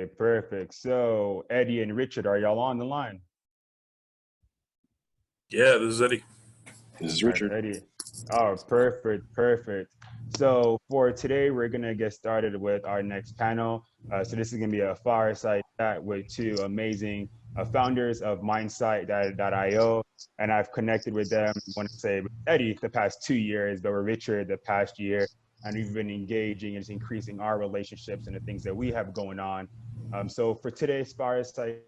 Okay, perfect. So Eddie and Richard, are y'all on the line? Yeah, this is Eddie. This is All right, Richard. Eddie. Oh, perfect, perfect. So for today, we're gonna get started with our next panel. So this is gonna be a fireside chat with two amazing founders of Mindsight.io, and I've connected with them. I want to say with Eddie the past 2 years, but with Richard the past year, and we've been engaging and just increasing our relationships and the things that we have going on. So for today's fireside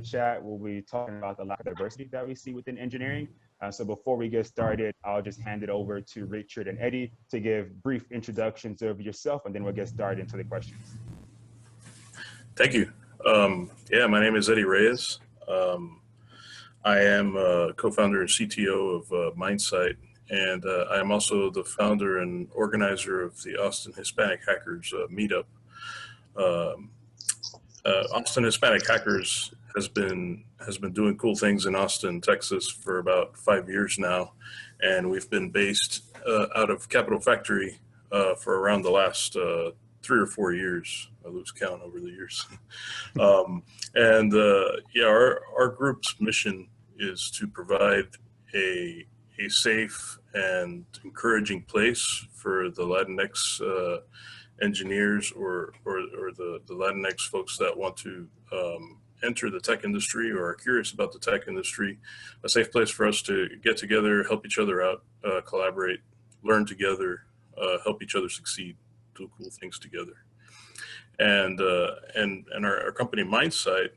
chat, we'll be talking about the lack of diversity that we see within engineering. So before we get started, I'll just hand it over to Richard and Eddie to give brief introductions of yourself, and then we'll get started into the questions. Thank you. Yeah, my name is Eddie Reyes. I am co-founder and CTO of Mindsight, and I am also the founder and organizer of the Austin Hispanic Hackers meetup. Austin Hispanic Hackers has been doing cool things in Austin, Texas for about 5 years now, and we've been based out of Capital Factory for around the last 3 or 4 years. I lose count over the years. Yeah, our group's mission is to provide a safe and encouraging place for the Latinx engineers or the Latinx folks that want to enter the tech industry or are curious about the tech industry, a safe place for us to get together, help each other out, collaborate, learn together, help each other succeed, do cool things together. And our company Mindsight,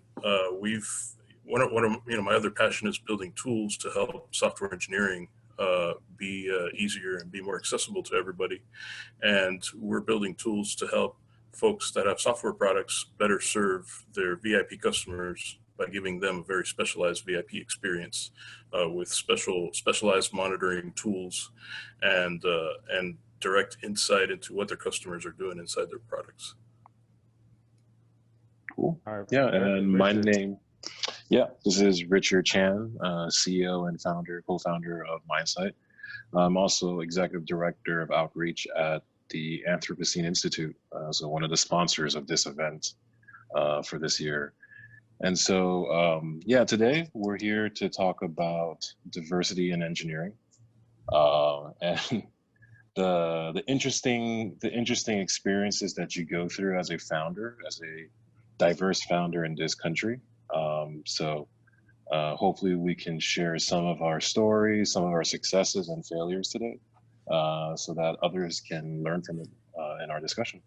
one of my other passion is building tools to help software engineering be easier and be more accessible to everybody. And we're building tools to help folks that have software products better serve their VIP customers by giving them a very specialized VIP experience with specialized monitoring tools and direct insight into what their customers are doing inside their products. Cool. Right, Yeah, and my Richard. name, this is Richard Chan, CEO and co-founder of Mindsight. I'm also executive director of outreach at the Anthropocene Institute, so one of the sponsors of this event for this year. And so, today we're here to talk about diversity in engineering, and the interesting experiences that you go through as a founder, as a diverse founder in this country. Hopefully we can share some of our stories, some of our successes and failures today, so that others can learn from it in our discussion.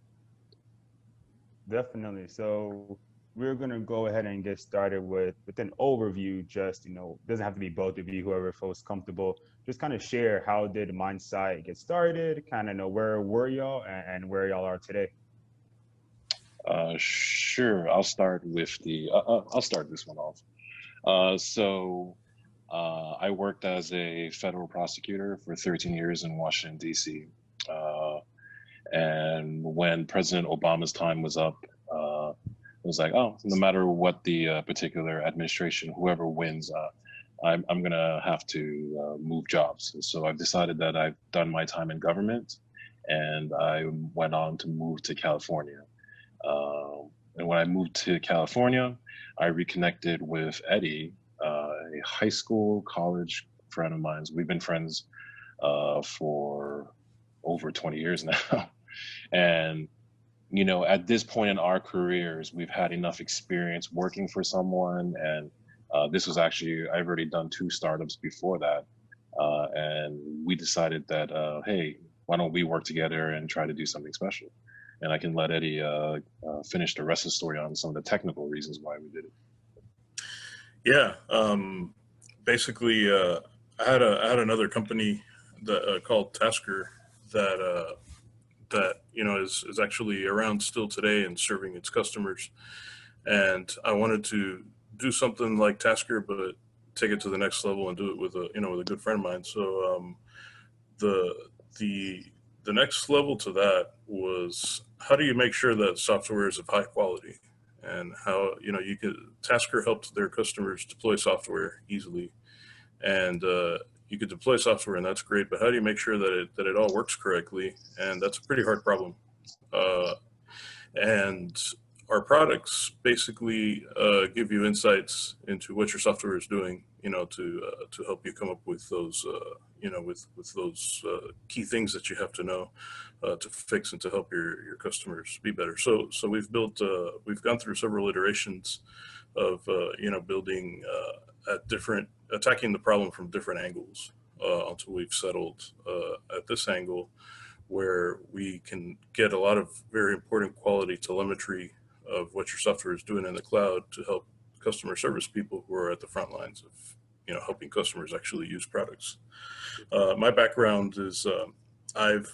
Definitely. So we're going to go ahead and get started with an overview. Just, doesn't have to be both of you, whoever feels comfortable. Just kind of share, how did Mindsight get started? Kind of know, where were y'all and where y'all are today? Sure. I'll start with I'll start this one off. I worked as a federal prosecutor for 13 years in Washington, D.C. And when President Obama's time was up, it was like, oh, no matter what the particular administration, whoever wins, I'm going to have to move jobs. And so I've decided that I've done my time in government, and I went on to move to California. And when I moved to California, I reconnected with Eddie, a high school, college friend of mine. We've been friends for over 20 years now. And, at this point in our careers, we've had enough experience working for someone. And this was actually, I've already done 2 startups before that. And we decided that, hey, why don't we work together and try to do something special? And I can let Eddie finish the rest of the story on some of the technical reasons why we did it. Yeah, basically, I had another company that called Tasker that is actually around still today and serving its customers. And I wanted to do something like Tasker, but take it to the next level and do it with a good friend of mine. So the next level to that was, how do you make sure that software is of high quality, and how Tasker helped their customers deploy software easily, and you could deploy software and that's great, but how do you make sure that it all works correctly? And that's a pretty hard problem. And our products basically give you insights into what your software is doing, to help you come up with those, with those key things that you have to know to fix and to help your customers be better. So we've gone through several iterations of, building attacking the problem from different angles until we've settled at this angle, where we can get a lot of very important quality telemetry of what your software is doing in the cloud to help customer service people who are at the front lines of, helping customers actually use products. My background is I've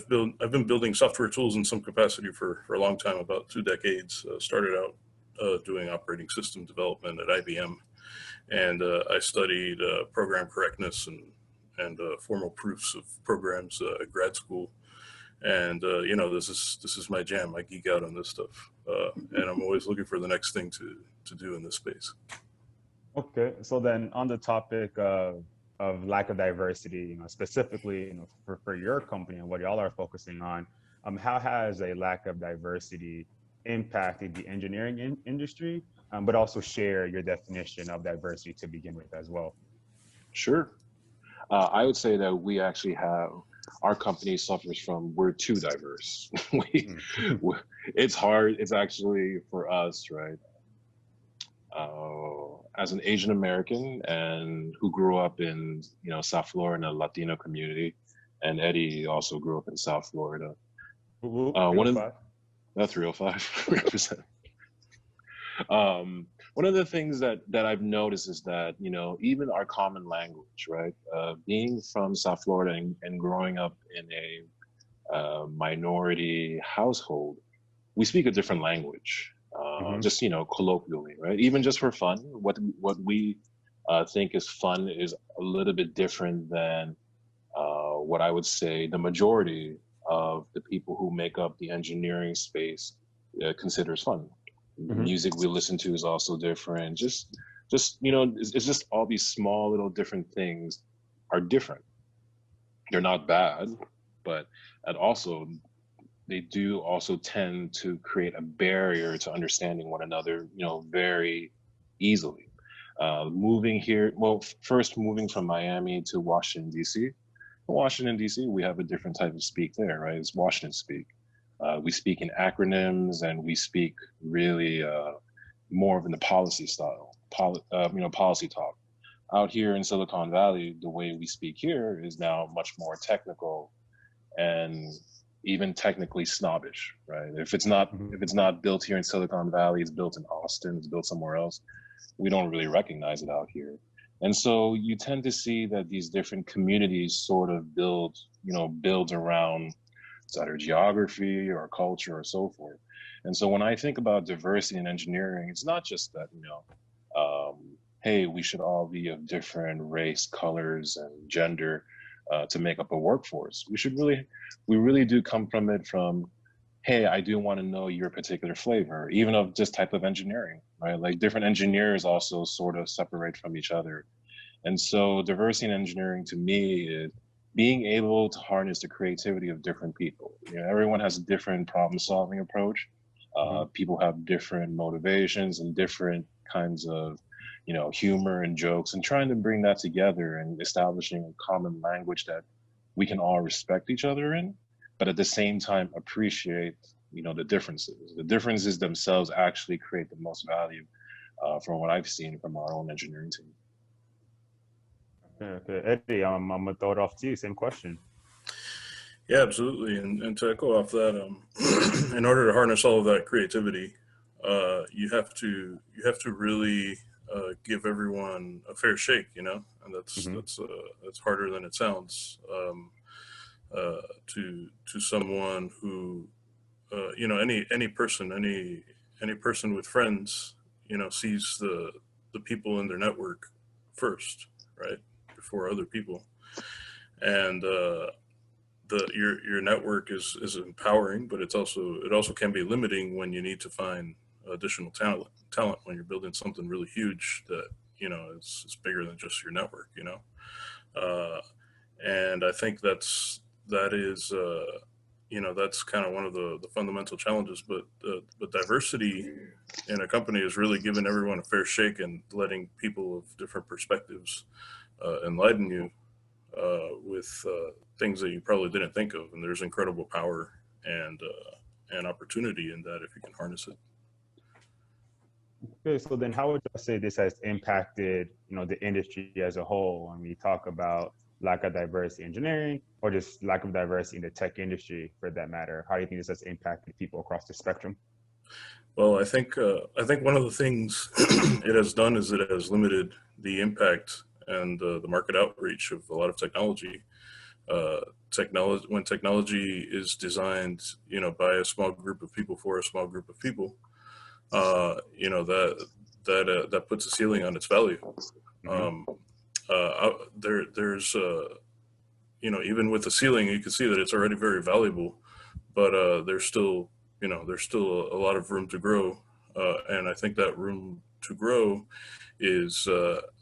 been building software tools in some capacity for a long time, about 2 decades. Started out doing operating system development at IBM, and I studied program correctness and formal proofs of programs at grad school. And this is my jam. I geek out on this stuff, and I'm always looking for the next thing to do in this space. Okay, so then on the topic of lack of diversity, specifically, for your company and what y'all are focusing on, how has a lack of diversity impacted the engineering industry, but also share your definition of diversity to begin with as well? Sure. I would say that we actually have, our company suffers from, we're too diverse. It's hard. It's actually for us, right? As an Asian American and who grew up in, South Florida, in a Latino community, and Eddie also grew up in South Florida. One of the 305 represent. One of the things that I've noticed is that, even our common language, right? Being from South Florida and growing up in a minority household, we speak a different language, just, colloquially, right? Even just for fun, what we think is fun is a little bit different than what I would say the majority of the people who make up the engineering space considers fun. The music we listen to is also different. Just it's just all these small little different things are different. They're not bad, but they do also tend to create a barrier to understanding one another, very easily. Moving here, first moving from Miami to Washington, D.C. Washington, D.C., we have a different type of speak there, right? It's Washington speak. We speak in acronyms, and we speak really more of in the policy style, policy talk. Out here in Silicon Valley, the way we speak here is now much more technical and even technically snobbish, right? If it's not built here in Silicon Valley, it's built in Austin, it's built somewhere else. We don't really recognize it out here. And so you tend to see that these different communities sort of build around either geography or culture or so forth. And so when I think about diversity in engineering, it's not just that, hey, we should all be of different race, colors, and gender to make up a workforce. We really do come from it from, hey, I do want to know your particular flavor, even of this type of engineering, right? Like different engineers also sort of separate from each other. And so diversity in engineering to me is being able to harness the creativity of different people. Everyone has a different problem solving approach. People have different motivations and different kinds of, humor and jokes, and trying to bring that together and establishing a common language that we can all respect each other in, but at the same time appreciate, the differences. The differences themselves actually create the most value from what I've seen from our own engineering team. Okay, Eddie, I'm gonna throw it off to you. Same question. Yeah, absolutely. And to echo off that, in order to harness all of that creativity, you have to really give everyone a fair shake, and that's harder than it sounds. To someone who, any person with friends, sees the people in their network first, right, before other people, and your network is empowering, but it also can be limiting when you need to find additional talent when you're building something really huge that it's bigger than just your network, and I think that is that's kind of one of the fundamental challenges. But diversity in a company is really giving everyone a fair shake and letting people of different perspectives enlighten you with things that you probably didn't think of. And there's incredible power and opportunity in that if you can harness it. Okay, so then how would you say this has impacted, the industry as a whole when we talk about lack of diversity in engineering or just lack of diversity in the tech industry for that matter? How do you think this has impacted people across the spectrum? Well, I think one of the things it has done is it has limited the impact and the market outreach of a lot of technology. When technology is designed, by a small group of people for a small group of people, that puts a ceiling on its value. Mm-hmm. There's even with the ceiling, you can see that it's already very valuable, but there's still a lot of room to grow, and I think that room to grow is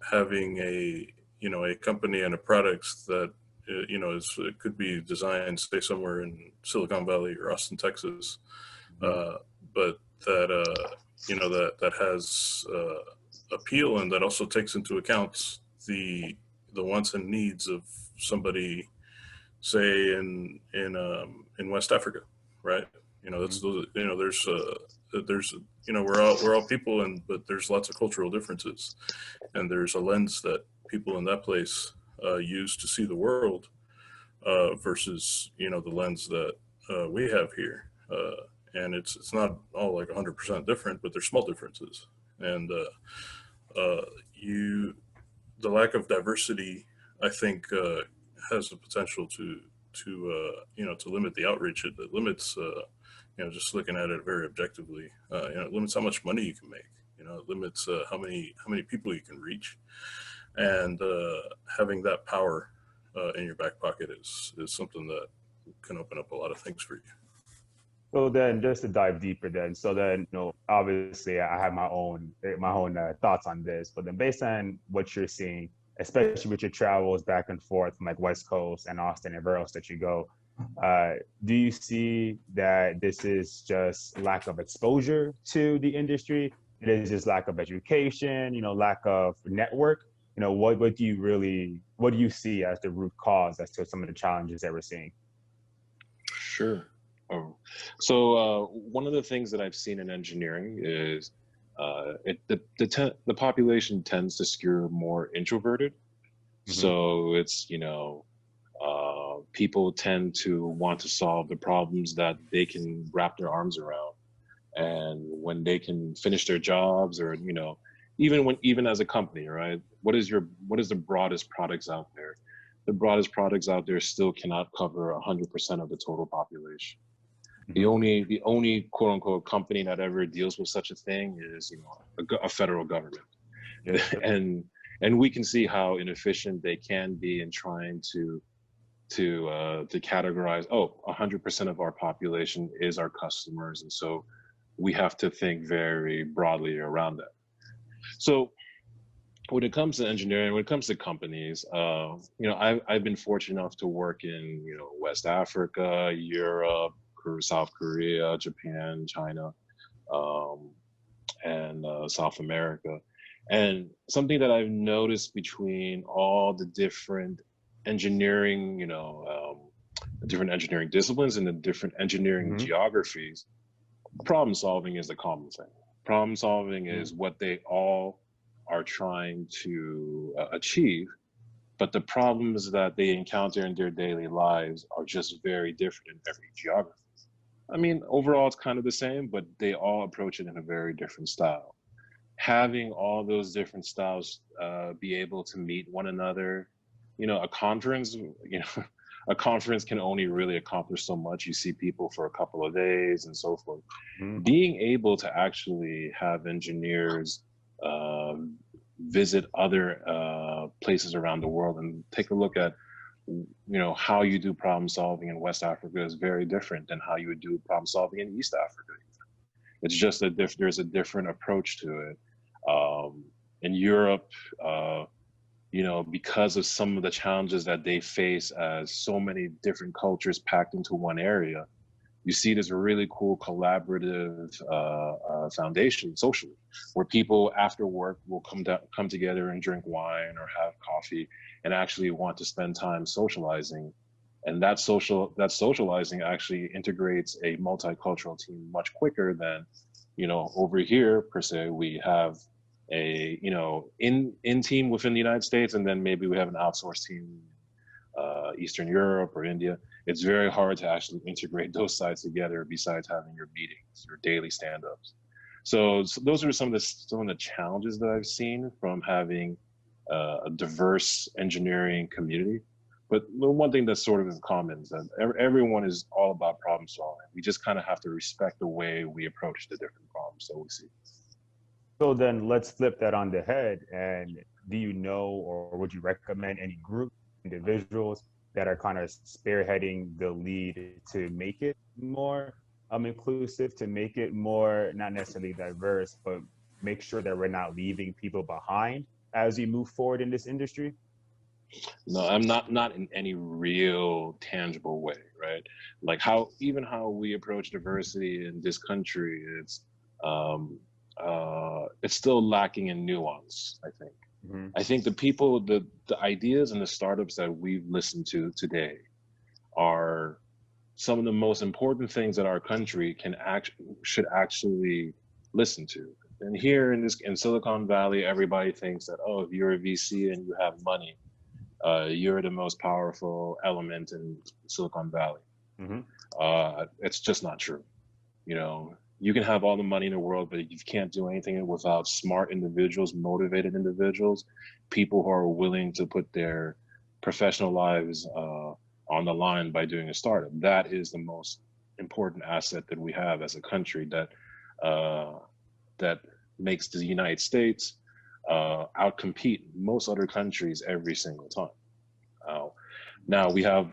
having a company and a product that it could be designed, say, somewhere in Silicon Valley or Austin, Texas, but that has appeal, and that also takes into account the wants and needs of somebody, say, in West Africa, right? That's we're all people, but there's lots of cultural differences, and there's a lens that people in that place use to see the world versus the lens that we have here, and it's not all like 100% different, but there's small differences, and the lack of diversity, I think, has the potential to limit the outreach. It limits, just looking at it very objectively. It limits how much money you can make. It limits how many people you can reach, and having that power in your back pocket is something that can open up a lot of things for you. So then, just to dive deeper, then, so then, obviously, I have my own thoughts on this, but then, based on what you're seeing, especially with your travels back and forth from like West Coast and Austin and everywhere else that you go, do you see that this is just lack of exposure to the industry? It is just lack of education, lack of network. What do you see as the root cause as to some of the challenges that we're seeing? Sure. So one of the things that I've seen in engineering is the population tends to skew more introverted. Mm-hmm. So it's people tend to want to solve the problems that they can wrap their arms around, and when they can finish their jobs, or even as a company, right? What is the broadest products out there? The broadest products out there still cannot cover 100% of the total population. Mm-hmm. The only quote unquote company that ever deals with such a thing is a federal government. Yeah. and we can see how inefficient they can be in trying to categorize, 100% of our population is our customers, and so we have to think very broadly around that. So when it comes to engineering, when it comes to companies, I've been fortunate enough to work in West Africa, Europe, South Korea, Japan, China, and South America. And something that I've noticed between all the different engineering, different engineering disciplines and the different engineering mm-hmm. geographies, problem solving is the common thing. Problem solving is what they all are trying to achieve, but the problems that they encounter in their daily lives are just very different in every geography. I mean, overall, it's kind of the same, but they all approach it in a very different style. Having all those different styles be able to meet one another, a conference can only really accomplish so much. You see people for a couple of days and so forth. Mm-hmm. Being able to actually have engineers visit other places around the world and take a look at how you do problem solving in West Africa is very different than how you would do problem solving in East Africa. It's just there's a different approach to it. In Europe, because of some of the challenges that they face as so many different cultures packed into one area, you see this really cool collaborative foundation socially, where people after work will come together and drink wine or have coffee and actually want to spend time socializing. And that socializing actually integrates a multicultural team much quicker than, over here per se. We have a in team within the United States, and then maybe we have an outsourced team, Eastern Europe or India. It's very hard to actually integrate those sides together besides having your meetings, your daily stand-ups. So those are some of the challenges that I've seen from having a diverse engineering community. But the one thing that's sort of in common is that everyone is all about problem solving. We just kind of have to respect the way we approach the different problems that we see. So then let's flip that on the head. And do you know, or would you recommend any group individuals that are kind of spearheading the lead to make it more inclusive, to make it more, not necessarily diverse, but make sure that we're not leaving people behind as we move forward in this industry? No, I'm not in any real tangible way, right? Like how we approach diversity in this country, it's still lacking in nuance, I think. Mm-hmm. I think the ideas and the startups that we've listened to today are some of the most important things that our country should actually listen to. And here in Silicon Valley, everybody thinks that, oh, if you're a VC and you have money, you're the most powerful element in Silicon Valley. Mm-hmm. It's just not true. You can have all the money in the world, but you can't do anything without smart individuals, motivated individuals, people who are willing to put their professional lives on the line by doing a startup. That is the most important asset that we have as a country that makes the United States outcompete most other countries every single time. Now we have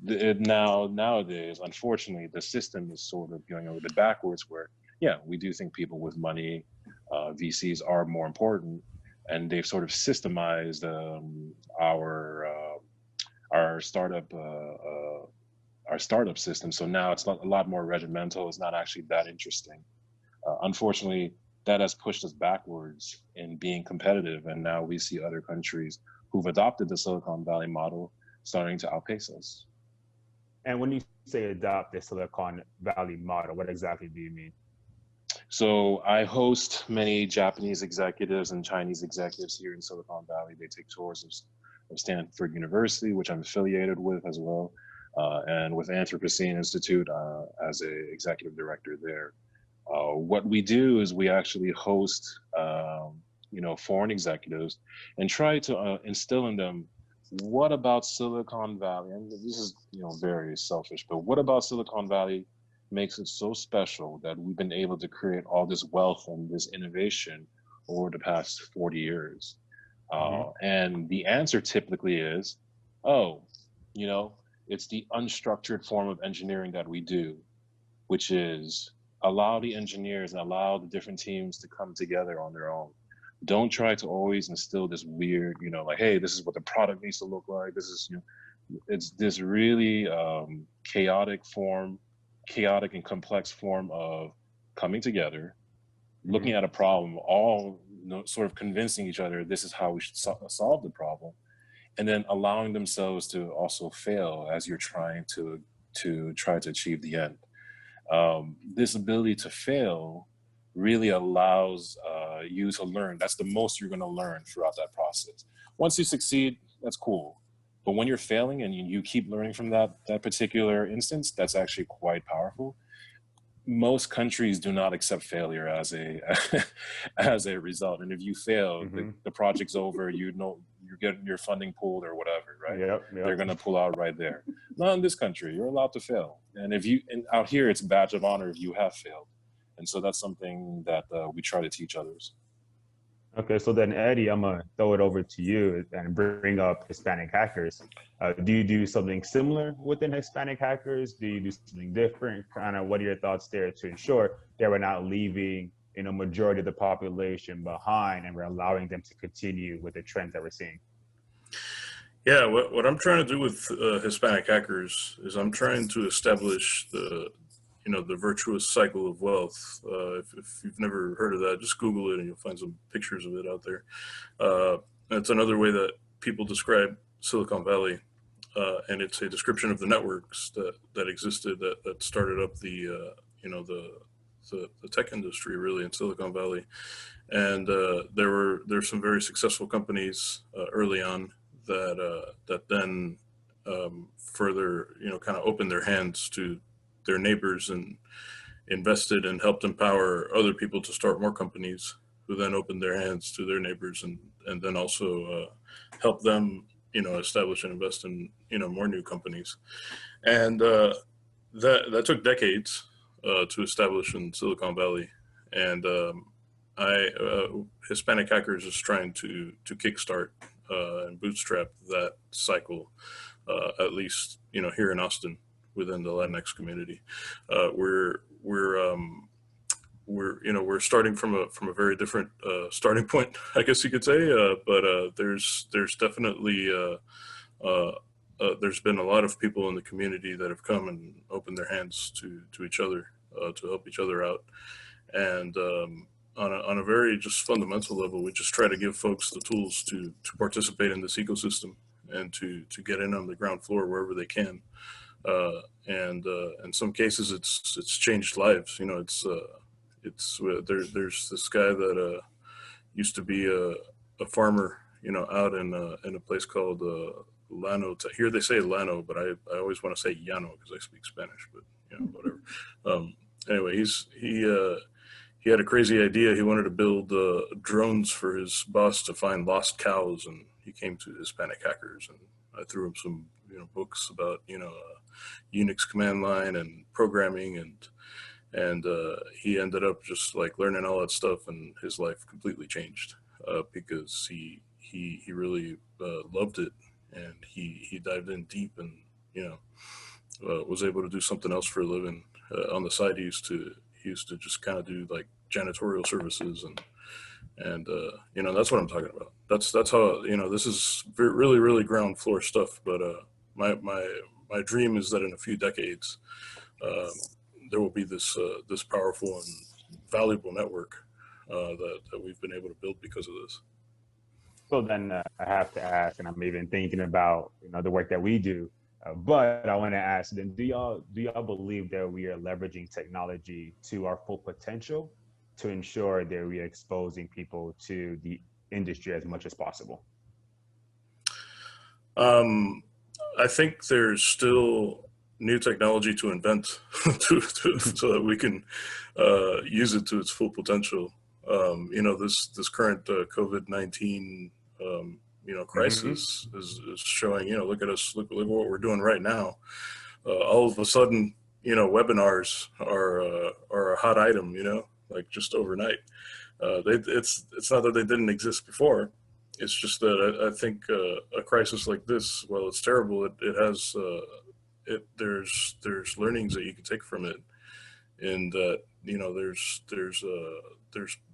nowadays, unfortunately, the system is sort of going a little bit backwards where, yeah, we do think people with money, VCs are more important, and they've sort of systemized our startup system. So now it's a lot more regimental. It's not actually that interesting. Unfortunately, that has pushed us backwards in being competitive. And now we see other countries who've adopted the Silicon Valley model starting to outpace us. And when you say adopt the Silicon Valley model, what exactly do you mean? So I host many Japanese executives and Chinese executives here in Silicon Valley. They take tours of Stanford University, which I'm affiliated with as well, and with Anthropocene Institute as an executive director there. What we do is we actually host, foreign executives and try to instill in them, what about Silicon Valley? And this is, very selfish, but what about Silicon Valley makes it so special that we've been able to create all this wealth and this innovation over the past 40 years? And the answer typically is, it's the unstructured form of engineering that we do, which is allow the engineers and allow the different teams to come together on their own. Don't try to always instill this weird, like, hey, this is what the product needs to look like. This is, it's this really chaotic and complex form of coming together, looking at a problem, all sort of convincing each other this is how we should solve the problem, and then allowing themselves to also fail as you're trying to achieve the end. This ability to fail really allows you to learn. That's the most you're going to learn throughout that process. Once you succeed, that's cool. But when you're failing and you keep learning from that particular instance, that's actually quite powerful. Most countries do not accept failure as a result. And if you fail, the project's over, you're getting your funding pulled or whatever, right? Yep. They're going to pull out right there. Not in this country. You're allowed to fail. And out here, it's a badge of honor if you have failed. And so that's something that we try to teach others. Okay, so then Eddie, I'm gonna throw it over to you and bring up Hispanic Hackers. Do you do something similar within Hispanic Hackers? Do you do something different? Kind of what are your thoughts there to ensure that we're not leaving majority of the population behind and we're allowing them to continue with the trends that we're seeing? Yeah, what I'm trying to do with Hispanic Hackers is I'm trying to establish the the virtuous cycle of wealth. If you've never heard of that, just Google it and you'll find some pictures of it out there. That's another way that people describe Silicon Valley. And it's a description of the networks that existed that started up the tech industry really in Silicon Valley. And there's some very successful companies early on that then further kind of opened their hands to their neighbors and invested and helped empower other people to start more companies, who then opened their hands to their neighbors and then also helped them establish and invest in more new companies. And that took decades to establish in Silicon Valley. And Hispanic Hackers is trying to kickstart and bootstrap that cycle, at least here in Austin within the Latinx community. We're starting from a very different starting point, I guess you could say. But there's definitely there's been a lot of people in the community that have come and opened their hands to each other to help each other out. And on a very just fundamental level, we just try to give folks the tools to participate in this ecosystem and to get in on the ground floor wherever they can. And in some cases, it's changed lives. There's this guy that used to be a farmer, out in a place called Llano. Here they say Llano, but I always want to say Llano because I speak Spanish. But whatever. Anyway, he had a crazy idea. He wanted to build drones for his boss to find lost cows, and he came to Hispanic Hackers, and I threw him some books about Unix command line and programming, and he ended up just like learning all that stuff, and his life completely changed because he really loved it, and he dived in deep, and was able to do something else for a living. On the side, he used to just kind of do like janitorial services, and that's what I'm talking about. That's how this is really, really ground floor stuff. But my dream is that in a few decades there will be this powerful and valuable network that we've been able to build because of this. So then I have to ask, and I'm even thinking about the work that we do. But I want to ask then, do y'all believe that we are leveraging technology to our full potential to ensure that we are exposing people to the industry as much as possible? I think there's still new technology to invent so that we can use it to its full potential. This current COVID-19 crisis is showing, look at us, look what we're doing right now. All of a sudden, webinars are a hot item, like just overnight. It's not that they didn't exist before. It's just that I think a crisis like this, while it's terrible, it has there's learnings that you can take from it, and that there's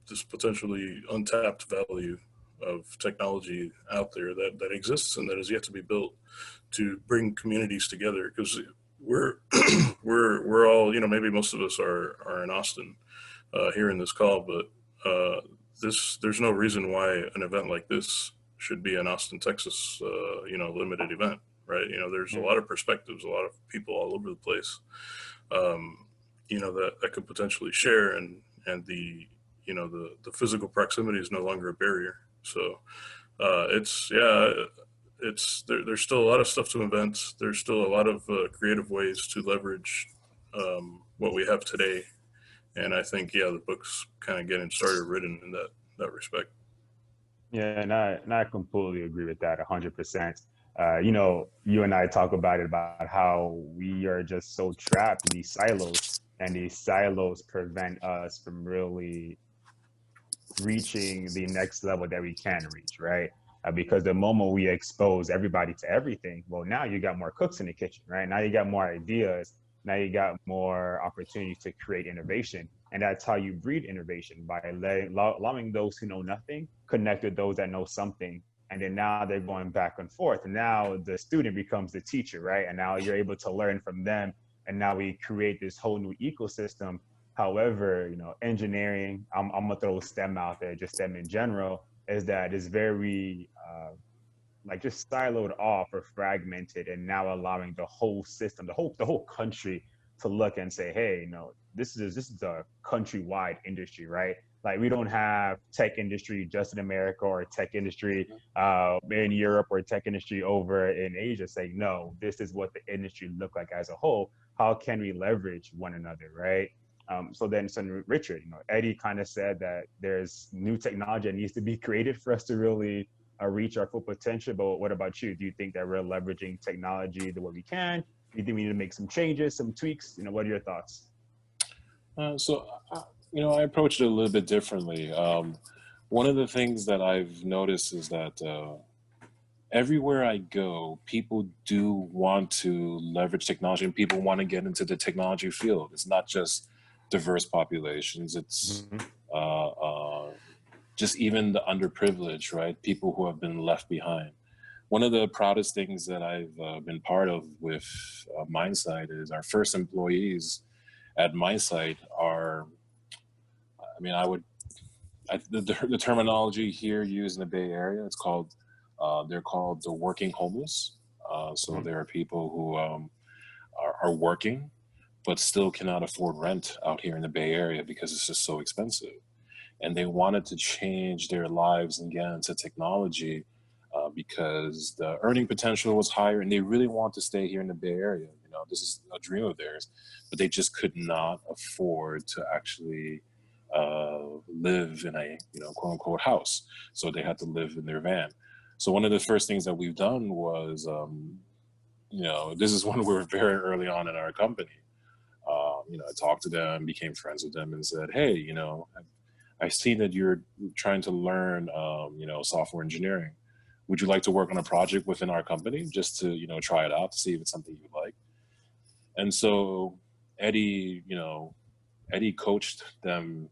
this potentially untapped value of technology out there that exists and that is yet to be built to bring communities together, because we're all, maybe most of us are in Austin here in this call, but there's no reason why an event like this should be an Austin, Texas limited event, right? There's a lot of perspectives, a lot of people all over the place that could potentially share, and the physical proximity is no longer a barrier. So there's still a lot of stuff to invent. There's still a lot of creative ways to leverage what we have today. And I think, the book's kind of getting started written in that respect. Yeah, and I completely agree with that 100%. You and I talk about it, about how we are just so trapped in these silos, and these silos prevent us from really reaching the next level that we can reach, right? Because the moment we expose everybody to everything, well, now you got more cooks in the kitchen, right? Now you got more ideas. Now you got more opportunities to create innovation. And that's how you breed innovation, by allowing those who know nothing connect with those that know something. And then now they're going back and forth. And now the student becomes the teacher, right? And now you're able to learn from them and now we create this whole new ecosystem. However, engineering, I'm gonna throw STEM out there, just STEM in general, is that it's very like just siloed off or fragmented, and now allowing the whole system, the whole country to look and say, hey, this is a countrywide industry, right? Like we don't have tech industry just in America, or tech industry in Europe, or tech industry over in Asia. Saying no, this is what the industry look like as a whole. How can we leverage one another, right? So Richard, Eddie kind of said that there's new technology that needs to be created for us to really reach our full potential. But what about you? Do you think that we're leveraging technology the way we can? Do you think we need to make some changes, some tweaks? What are your thoughts? I approached it a little bit differently. One of the things that I've noticed is that everywhere I go, people do want to leverage technology, and people want to get into the technology field. It's not just diverse populations. It's just even the underprivileged, right? People who have been left behind. One of the proudest things that I've been part of with Mindsight is our first employees at Mindsight are, the terminology here used in the Bay Area, they're called the working homeless. So there are people who are working, but still cannot afford rent out here in the Bay Area because it's just so expensive. And they wanted to change their lives and get into technology because the earning potential was higher, and they really want to stay here in the Bay Area. This is a dream of theirs, but they just could not afford to actually live in a quote unquote house. So they had to live in their van. So one of the first things that we've done was, this is when we were very early on in our company. I talked to them, became friends with them, and said, hey, I see that you're trying to learn, software engineering. Would you like to work on a project within our company just to, try it out to see if it's something you like? And so Eddie coached them,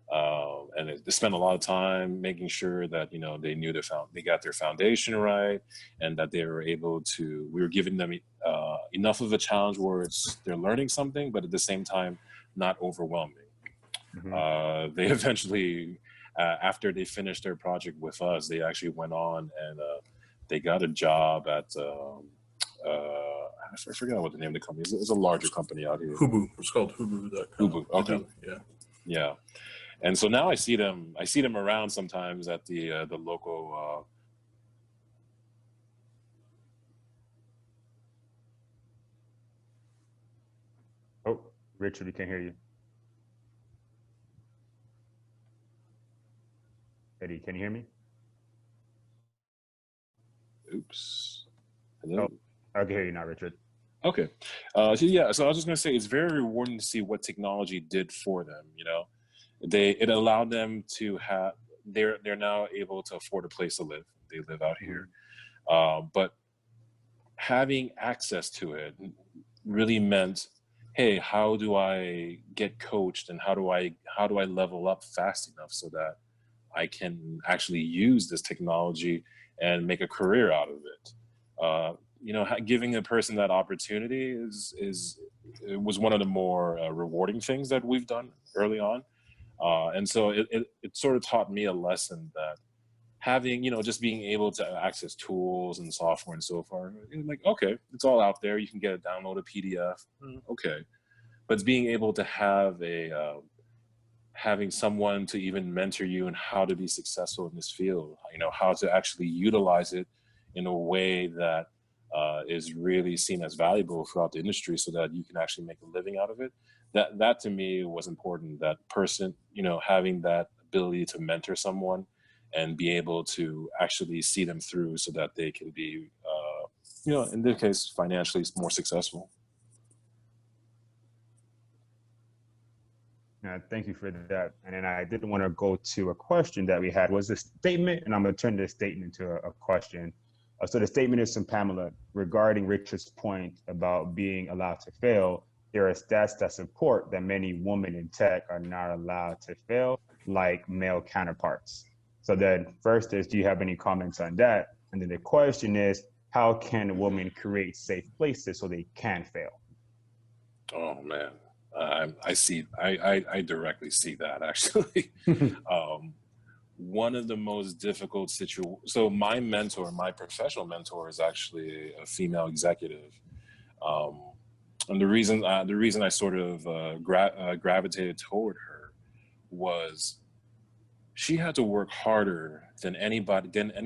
and they spent a lot of time making sure that, they knew they got their foundation right, and that they were able to, we were giving them enough of a challenge where they're learning something, but at the same time, not overwhelming. They eventually, after they finished their project with us, they actually went on and they got a job at, I forgot what the name of the company is. It's a larger company out here. Hubu. It's called Hubu.com. Hubu. Okay. Yeah. And so now I see them around sometimes at the local. Oh, Richard, we can't hear you. Eddie, can you hear me? Oops. Hello. Oh, I can hear you now, Richard. Okay. So I was just going to say, it's very rewarding to see what technology did for them. It allowed them to have, they're now able to afford a place to live. They live out here. But having access to it really meant, hey, how do I get coached, and how do I level up fast enough so that I can actually use this technology and make a career out of it? Giving a person that opportunity it was one of the more rewarding things that we've done early on. And so it sort of taught me a lesson that having, just being able to access tools and software and so forth, like, okay, it's all out there. You can get it, download a PDF. Okay. But it's being able to have having someone to even mentor you in how to be successful in this field, how to actually utilize it in a way that is really seen as valuable throughout the industry, so that you can actually make a living out of it. That to me was important. That person, having that ability to mentor someone and be able to actually see them through so that they can be, in this case, financially more successful. Thank you for that. And then I did want to go to a question that we had. Was a statement, and I'm going to turn this statement into a question. So the statement is from Pamela regarding Richard's point about being allowed to fail. There are stats that support that many women in tech are not allowed to fail like male counterparts. So then first is, do you have any comments on that? And then the question is, how can women create safe places so they can fail? Oh man, I directly see that actually. One of the most difficult so my mentor, my professional mentor, is actually a female executive. And the reason I sort of gravitated toward her was she had to work harder than any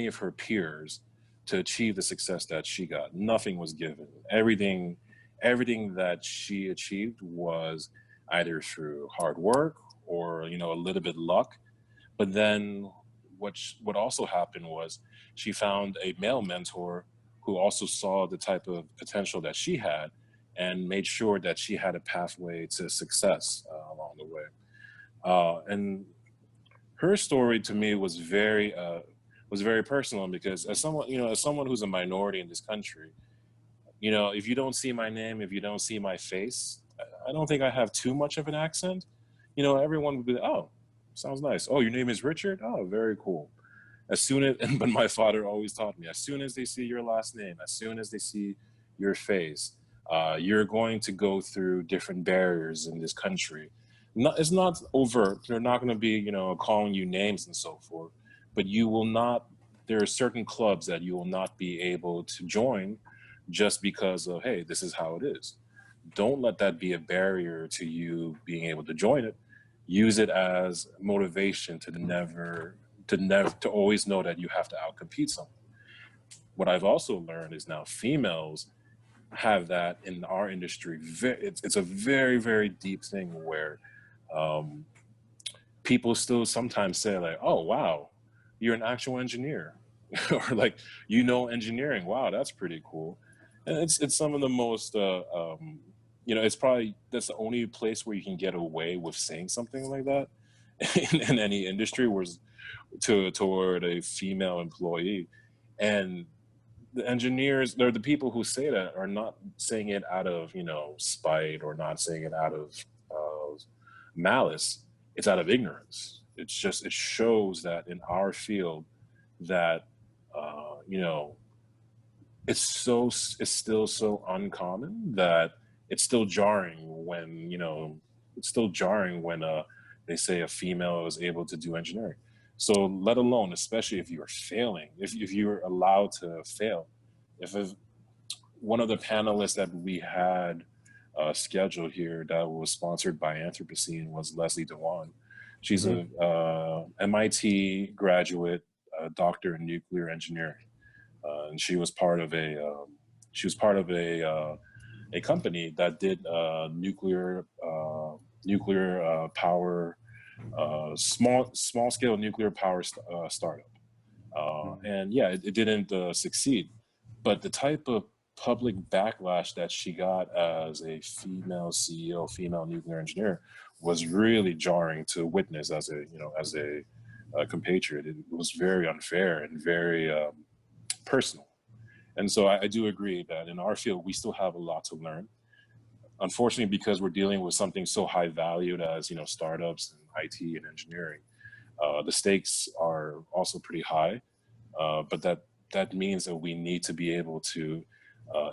of her peers to achieve the success that she got. Nothing was given. Everything that she achieved was either through hard work or, you know, a little bit luck. But then what also happened was she found a male mentor who also saw the type of potential that she had and made sure that she had a pathway to success along the way. And her story to me was very personal, because as someone, you know, as someone who's a minority in this country, you know, if you don't see my name, if you don't see my face, I don't think I have too much of an accent. You know, everyone would be, oh, sounds nice. Oh, your name is Richard? Oh, very cool. As soon as, but my father always taught me, as soon as they see your last name, as soon as they see your face, you're going to go through different barriers in this country. It's not overt. They're not going to be, you know, calling you names and so forth, but you will not, there are certain clubs that you will not be able to join just because of, hey, this is how it is. Don't let that be a barrier to you being able to join it. Use it as motivation to always know that you have to outcompete someone. What I've also learned is now females have that in our industry. It's a very, very deep thing where um, people still sometimes say like, oh, wow, you're an actual engineer. Or like, you know, engineering. Wow, that's pretty cool. And it's some of the most, you know, it's probably, that's the only place where you can get away with saying something like that in any industry, was toward a female employee. And the engineers, they're the people who say that are not saying it out of, you know, spite, or not saying it out of malice. It's out of ignorance. It's just, it shows that in our field that, you know, it's still so uncommon that it's still jarring when, you know, it's still jarring when they say a female is able to do engineering. So let alone, especially if you're failing, if you're allowed to fail. If one of the panelists that we had scheduled here that was sponsored by Anthropocene was Leslie Dewan. She's a MIT graduate, doctor in nuclear engineering, and she was part of a company that did nuclear power, small scale nuclear power startup. And yeah, it didn't succeed, but the type of public backlash that she got as a female CEO, female nuclear engineer, was really jarring to witness as a, you know, as a compatriot. It was very unfair and very personal. And so I do agree that in our field, we still have a lot to learn. Unfortunately, because we're dealing with something so high valued as, you know, startups and IT and engineering, the stakes are also pretty high. But that means that we need to be able to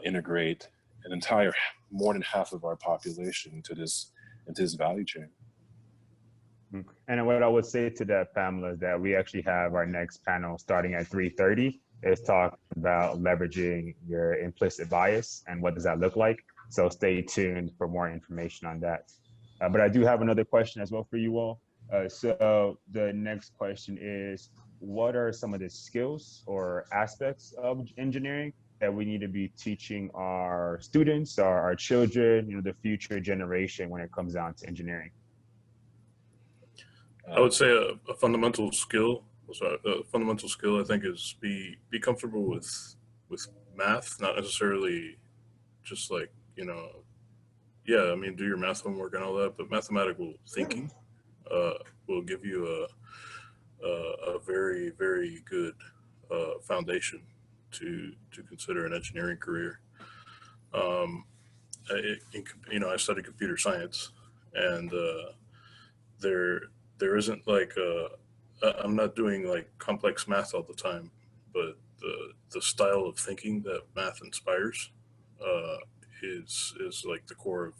integrate an entire, more than half of our population into this value chain. And what I would say to that, Pamela, is that we actually have our next panel starting at 3:30. It's talking about leveraging your implicit bias and what does that look like. So stay tuned for more information on that. But I do have another question as well for you all. So the next question is, what are some of the skills or aspects of engineering that we need to be teaching our students, our children, you know, the future generation when it comes down to engineering? I would say a fundamental skill. A fundamental skill, I think, is be comfortable with math, not necessarily just like, you know, yeah, I mean, do your math homework and all that, but mathematical thinking will give you a very, very good foundation to consider an engineering career. You know, I studied computer science, and there isn't like I'm not doing like complex math all the time, but the style of thinking that math inspires is like the core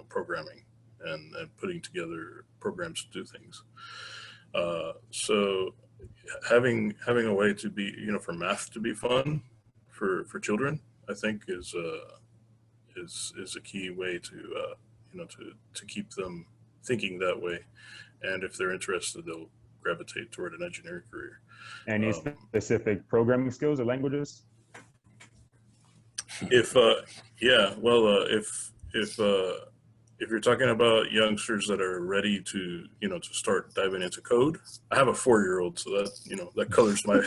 programming and putting together programs to do things. So having a way to be, for math to be fun for children, I think is a key way to to keep them thinking that way. And if they're interested, they'll gravitate toward an engineering career. Any specific programming skills or languages? If you're talking about youngsters that are ready to to start diving into code, I have a 4-year-old, so that colors my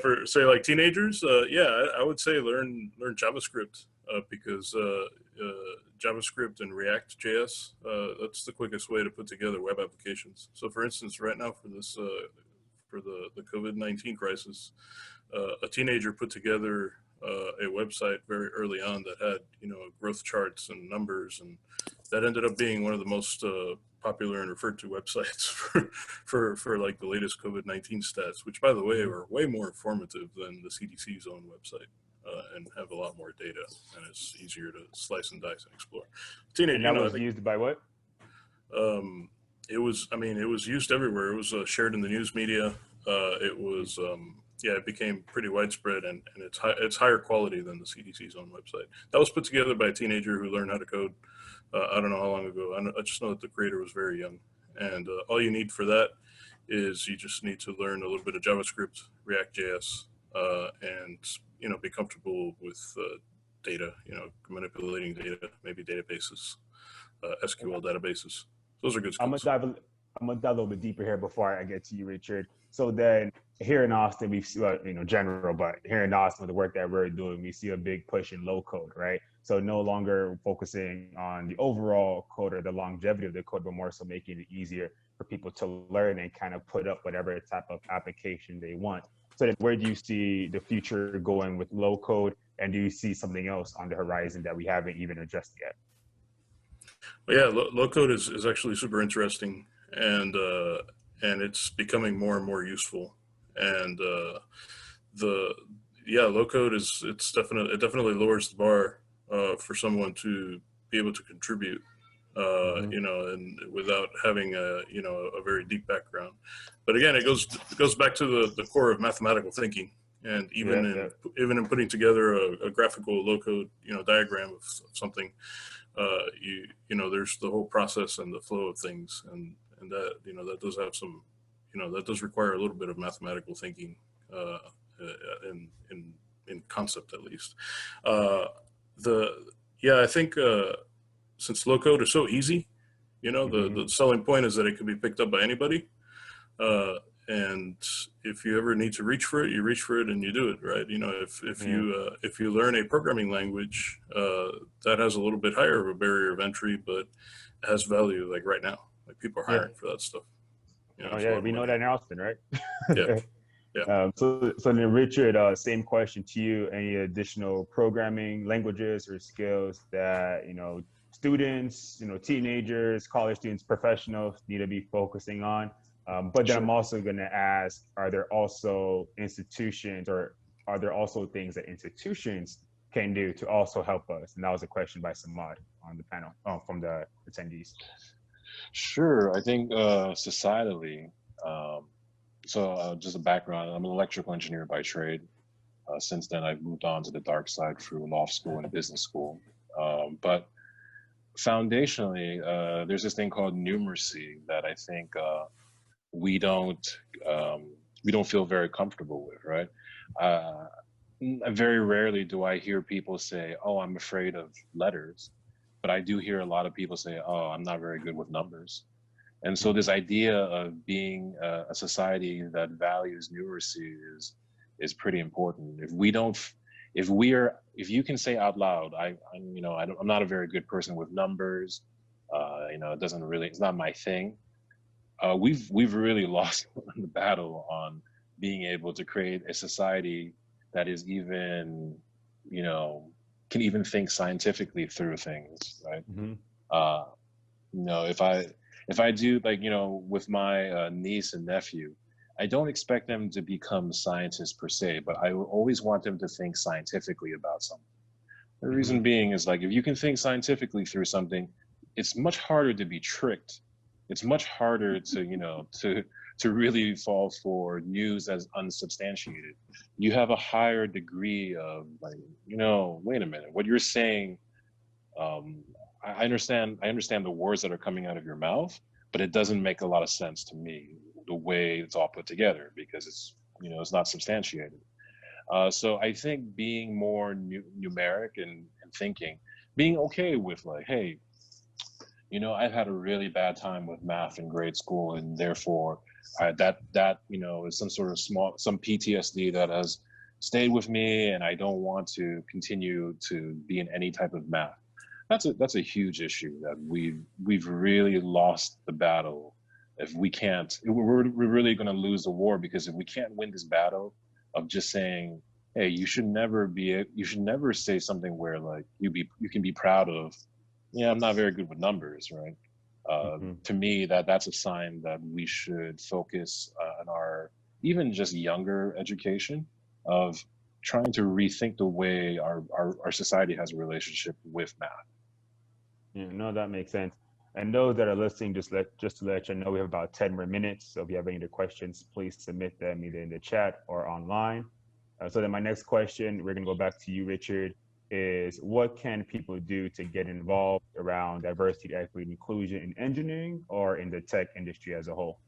for say like teenagers, I would say learn JavaScript, because JavaScript and React.js, that's the quickest way to put together web applications. So for instance, right now for this for the COVID-19 crisis, a teenager put together a website very early on that had growth charts and numbers, and that ended up being one of the most popular and referred to websites for like the latest COVID-19 stats, which by the way are way more informative than the CDC's own website, and have a lot more data, and it's easier to slice and dice and explore. And that was used by what? It was used everywhere. It was shared in the news media. It was it became pretty widespread, and it's higher quality than the CDC's own website. That was put together by a teenager who learned how to code. I don't know how long ago. I just know that the creator was very young, and all you need for that is you just need to learn a little bit of JavaScript, React.js, and be comfortable with data, manipulating data, maybe databases, SQL databases. Those are good skills. I'm gonna dive a little bit deeper here before I get to you, Richard. So then here in Austin, we see, general, but here in Austin, with the work that we're doing, we see a big push in low code, right? So no longer focusing on the overall code or the longevity of the code, but more so making it easier for people to learn and kind of put up whatever type of application they want. So then where do you see the future going with low code? And do you see something else on the horizon that we haven't even addressed yet? Well, yeah, low code is actually super interesting, and it's becoming more and more useful. And low code it definitely lowers the bar for someone to be able to contribute, and without having a very deep background. But again, it goes back to the core of mathematical thinking, and even in putting together a graphical low code diagram of something, there's the whole process and the flow of things, and that that does have some that does require a little bit of mathematical thinking, in concept at least. I think since low code is so easy, the selling point is that it can be picked up by anybody. And if you ever need to reach for it, you reach for it and you do it, right? If you learn a programming language, that has a little bit higher of a barrier of entry, but has value like right now. Like people are hiring for that stuff. We know that in Austin, right? Yeah. Yeah. So then, Richard, same question to you. Any additional programming languages or skills that students, teenagers, college students, professionals need to be focusing on? But then I'm also going to ask: are there also institutions, or are there also things that institutions can do to also help us? And that was a question by Samad on the panel from the attendees. Sure. I think societally, just a background, I'm an electrical engineer by trade. Since then, I've moved on to the dark side through law school and business school. But foundationally, there's this thing called numeracy that I think we don't feel very comfortable with, right? Very rarely do I hear people say, "Oh, I'm afraid of letters," but I do hear a lot of people say, "Oh, I'm not very good with numbers." And so this idea of being a society that values numeracy is pretty important. If you can say out loud, I'm not a very good person with numbers. It's not my thing. We've really lost the battle on being able to create a society that is even, can even think scientifically through things, right? If I do, with my niece and nephew, I don't expect them to become scientists per se, but I always want them to think scientifically about something. The reason being is like, if you can think scientifically through something, it's much harder to be tricked. It's much harder to, to really fall for news as unsubstantiated. You have a higher degree of like, wait a minute, what you're saying, I understand the words that are coming out of your mouth, but it doesn't make a lot of sense to me the way it's all put together, because it's, it's not substantiated. So I think being more numeric and thinking, being okay with like, hey, I've had a really bad time with math in grade school, and therefore that is some sort of some PTSD that has stayed with me, and I don't want to continue to be in any type of math. That's a huge issue, that we've really lost the battle. If we can't, we're really going to lose the war, because if we can't win this battle of just saying, hey, you should never say something where like you can be proud of, yeah, I'm not very good with numbers, right? To me, that's a sign that we should focus on our even just younger education of trying to rethink the way our society has a relationship with math. Yeah, no, that makes sense. And those that are listening, just to let you know, we have about 10 more minutes. So if you have any other questions, please submit them either in the chat or online. So then my next question, we're going to go back to you, Richard, is what can people do to get involved around diversity, equity, and inclusion in engineering or in the tech industry as a whole?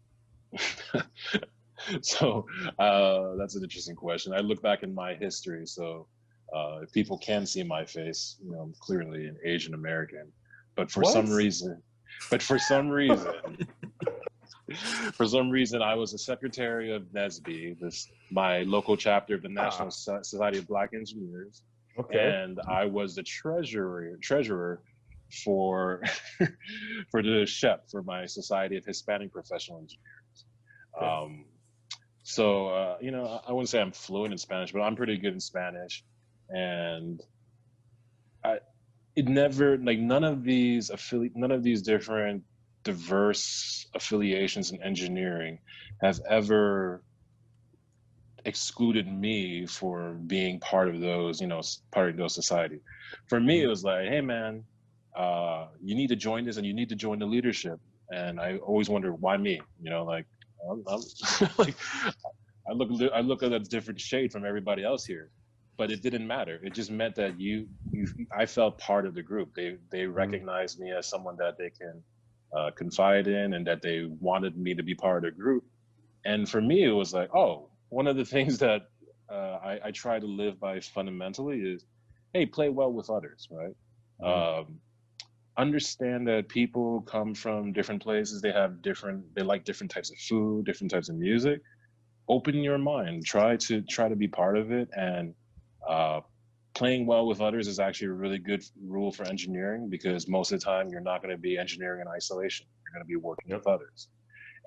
So that's an interesting question. I look back in my history. So if people can see my face, I'm clearly an Asian American, but for some reason, for some reason, I was a secretary of NSBE, my local chapter of the National Society of Black Engineers. Okay. And I was the treasurer for the SHEP, for my Society of Hispanic Professional Engineers. Okay. I wouldn't say I'm fluent in Spanish, but I'm pretty good in Spanish. And none of these different diverse affiliations in engineering have ever excluded me for being part of those, society. For me, it was like, hey man, you need to join this, and you need to join the leadership. And I always wondered, why me? I'm like, I look at a different shade from everybody else here, but it didn't matter. It just meant that I felt part of the group. They recognized me as someone that they can confide in, and that they wanted me to be part of the group. And for me, it was like, oh, one of the things that I try to live by fundamentally is, hey, play well with others, right? Understand that people come from different places. They like different types of food, different types of music. Open your mind. Try to be part of it. And playing well with others is actually a really good rule for engineering, because most of the time you're not going to be engineering in isolation. You're going to be working with others.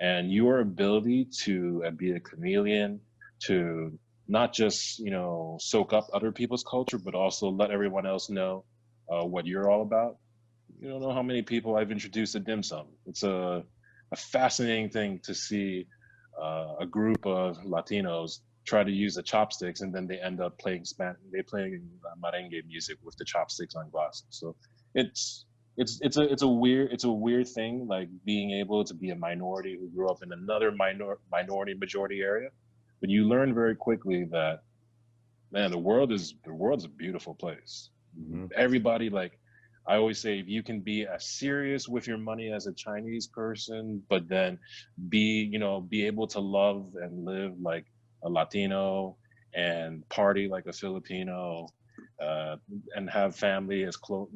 And your ability to be a chameleon, to not just, soak up other people's culture, but also let everyone else know what you're all about. You don't know how many people I've introduced to dim sum. It's a fascinating thing to see a group of Latinos try to use the chopsticks, and then they end up playing merengue music with the chopsticks on glasses. So it's a weird thing, like being able to be a minority who grew up in another minority majority area. But you learn very quickly that, man, the world's a beautiful place. Mm-hmm. Everybody, like I always say, if you can be as serious with your money as a Chinese person, but then be able to love and live like a Latino, and party like a Filipino, and have family as close,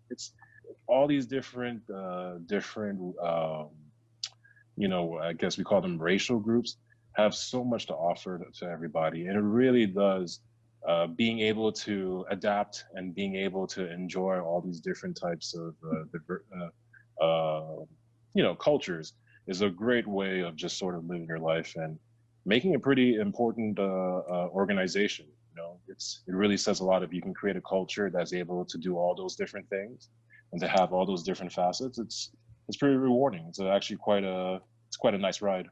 it's all these different, I guess we call them racial groups, have so much to offer to everybody. And it really does, being able to adapt and being able to enjoy all these different types of cultures is a great way of just sort of living your life and making a pretty important organization. It really says a lot if you can create a culture that's able to do all those different things and to have all those different facets. It's pretty rewarding. It's actually quite a nice ride.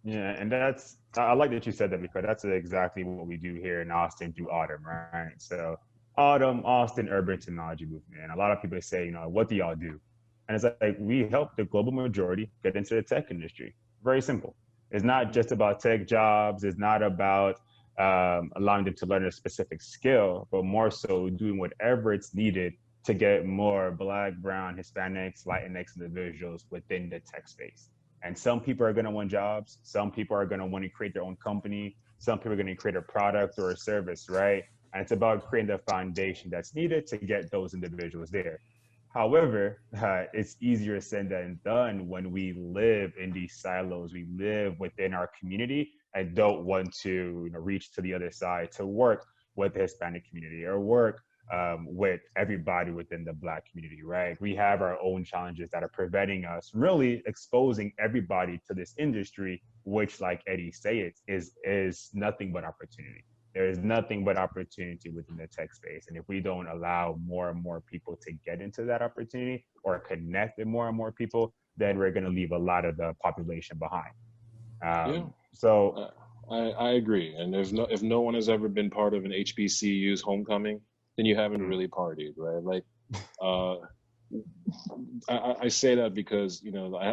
Yeah, and I like that you said that, because that's exactly what we do here in Austin through Autumn, right? So Autumn Austin Urban Technology Movement. And a lot of people say, what do y'all do? And it's like, we help the global majority get into the tech industry. Very simple. It's not just about tech jobs. It's not about allowing them to learn a specific skill, but more so doing whatever it's needed to get more Black, Brown, Hispanics, Latinx individuals within the tech space. And some people are going to want jobs. Some people are going to want to create their own company. Some people are going to create a product or a service, right? And it's about creating the foundation that's needed to get those individuals there. However, it's easier said than done when we live in these silos. We live within our community and don't want to reach to the other side to work with the Hispanic community or work with everybody within the Black community, right? We have our own challenges that are preventing us from really exposing everybody to this industry, which, like Eddie said, is nothing but opportunity. There is nothing but opportunity within the tech space. And if we don't allow more and more people to get into that opportunity or connect with more and more people, then we're going to leave a lot of the population behind. So I agree. And if no one has ever been part of an HBCU's homecoming, then you haven't really partied, right? Like, I say that because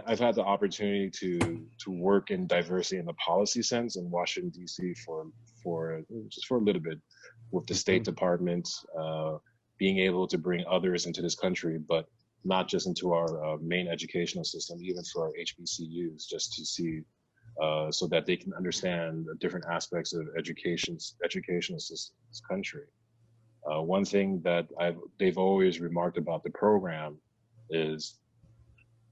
I've had the opportunity to work in diversity in the policy sense in Washington D.C. for just for a little bit with the State Department, being able to bring others into this country, but not just into our main educational system, even for our HBCUs, just to see so that they can understand the different aspects of educational system in this country. One thing that they've always remarked about the program is,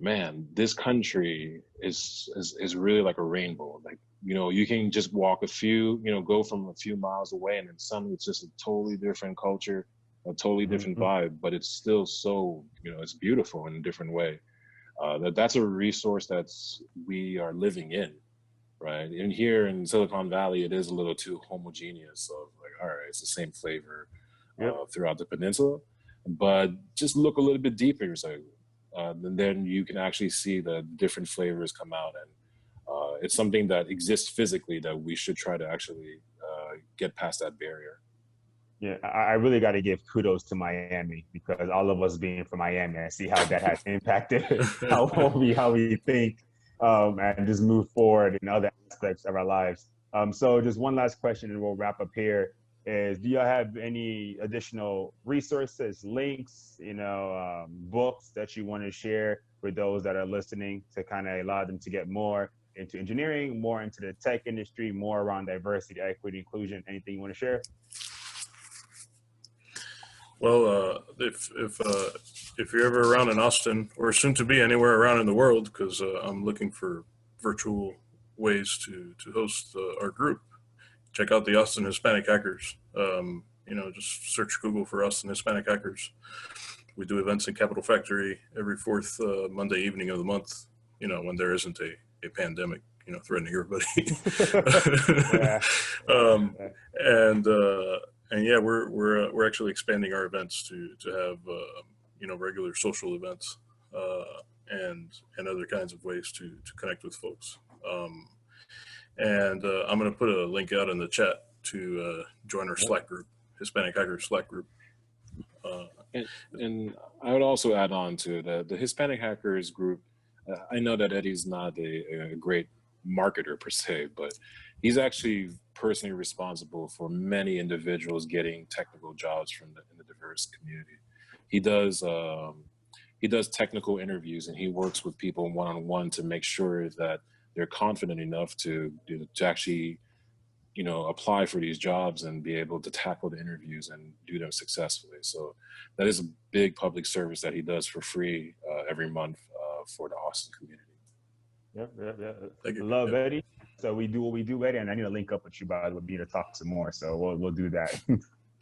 man, this country is really like a rainbow. Like, you can just walk go from a few miles away, and then suddenly it's just a totally different culture, a totally different vibe, but it's still so, it's beautiful in a different way. That's a resource we are living in, right? And here in Silicon Valley, it is a little too homogeneous. So like, all right, it's the same flavor throughout the peninsula, but just look a little bit deeper, and then you can actually see the different flavors come out, and it's something that exists physically that we should try to actually get past that barrier. Yeah, I really got to give kudos to Miami, because all of us being from Miami, I see how that has impacted how we think and just move forward in other aspects of our lives. So just one last question and we'll wrap up here. Do y'all have any additional resources, links, books that you want to share with those that are listening to kind of allow them to get more into engineering, more into the tech industry, more around diversity, equity, inclusion? Anything you want to share? Well, if you're ever around in Austin, or soon to be anywhere around in the world, because I'm looking for virtual ways to host our group, check out the Austin Hispanic Hackers. Just search Google for Austin Hispanic Hackers. We do events in Capital Factory every fourth Monday evening of the month, when there isn't a pandemic, threatening everybody. And yeah, we're actually expanding our events to have regular social events and other kinds of ways to connect with folks. And I'm going to put a link out in the chat to join our Slack group, Hispanic Hackers Slack group. And I would also add on to the Hispanic Hackers group. I know that Eddie's not a great marketer per se, but he's actually personally responsible for many individuals getting technical jobs in the diverse community. He does technical interviews, and he works with people one-on-one to make sure that they're confident enough to actually, apply for these jobs and be able to tackle the interviews and do them successfully. So that is a big public service that he does for free every month for the Austin community. Yeah. Love Eddie. So we do what we do, Eddie, and I need to link up with you, by the way, to talk some more. So we'll do that.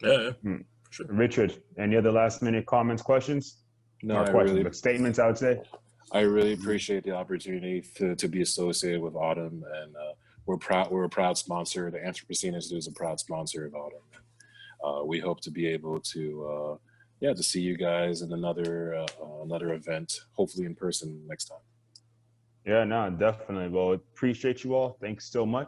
Yeah, for sure. Richard, any other last minute comments, questions? No, but statements, I would say. I really appreciate the opportunity to be associated with Autumn, and we're a proud sponsor. The Anthropocene Institute is a proud sponsor of Autumn. And, we hope to be able to to see you guys in another event, hopefully in person next time. Yeah, no, definitely. Well, appreciate you all. Thanks so much.